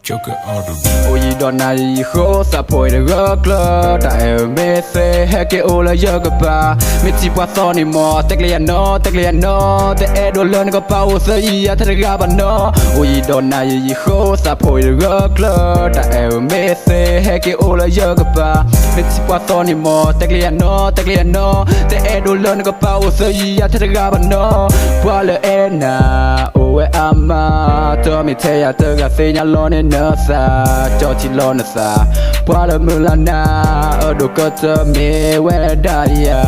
Joker on the beat. Oyi dona yi ho sa poi de rockler ta e me se heke ola yoga ba me ti pa so ni mo tekle no te e do lon ko pa o se ya ta ga ba no Oyi dona yi ho sa poi de rockler ta e me se heke ola yoga ba me ti pa so ni mo tekle no te e do lon ko pa o se ya ta ga ba no Pwa le e na o e ama to mi te ya te ga se nya lo ne no sa cho chi lo na sa Pwa le mu la na o do ko te me we da ya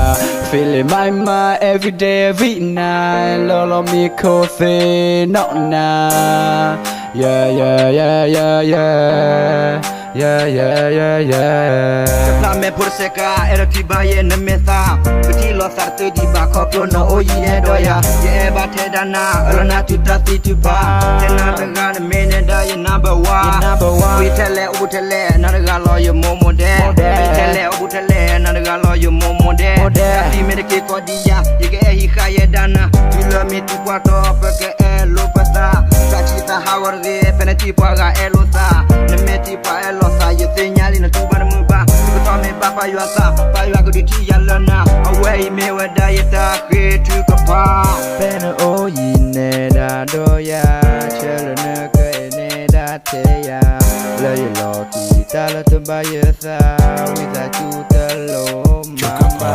feeling my mind every day every night lo mi ko se no na Sapla me por seca era tiba ye ne mesa Peti lo sarte di ba koplo no oyi e doya Ye e ba te dana alona tu tati tu ba Tena bega ne mene da ye number one Oyi tele obu tele na daga lo ye momo de Oyi tele obu tele na daga lo ye momo de Kasi me de ke kodiya ye ke e hika ye dana Tu lo mi tu kwa to peke e lo pasa Sachi ta hawar ge peneti pa ga e lo sa Ne me ti pa e lo sa ye senyali na tu ba na mu ba Tu to me ba pa yo sa pa yo go di ti ya lo na Away me we da ye ta ke tu ka pa Pen oyi ne da do ya chelo ne ke ne da te ya le yo lo ti ta la te ba ye sa wi za tu te lo mama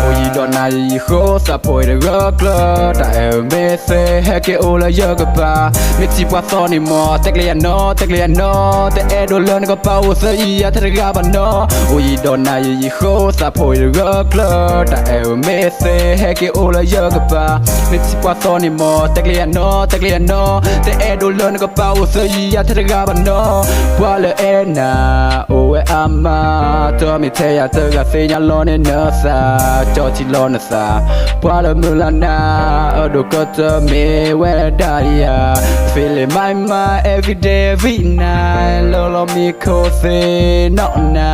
Oyi dona yi ho sa poi de rockler ta e me se heke ola yoga ba me ti pa so ni mo tekle no te e do lon ko pa o se ya ta ga ba no Oyi dona yi ho sa poi de rockler ta e me se heke ola yoga ba me ti pa so ni mo tekle no te e do lon ko pa o se ya ta ga ba no Pwa le e na o e ama to mi te ya te ga se nya lo ne no sa cho chi lo na sa Pwa le mu la na o do ko te me we da ya feeling my mind every day every night lo mi ko se no na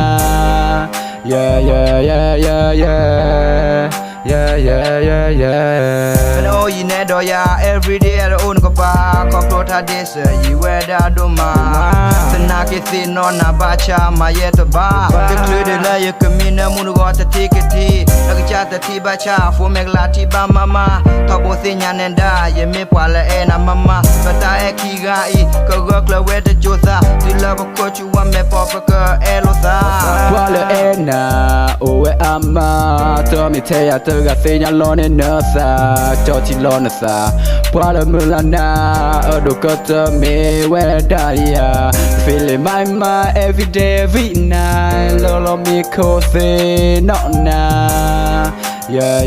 And oh you ne do ya every day at own ko pa Koplo ta this you wear da do ma Sana ke si no na ba cha ma ye to ba Include la ye kamina mu go ta tiketi La cha ta ti ba cha fo me la ti ba mama To bo si nya ne da ye me pwa la e na mama Ba ta e ki ga I ko go kla we de josa Ti la ba ko chu wa me pop ka e lo sa Pwa le e na o e ama to mi te ya te ga se nya lo ne no sa cho chi lo na sa Pwa le mu la na o do ko te me we da ya feeling my mind every day every night lo mi ko se no na yeah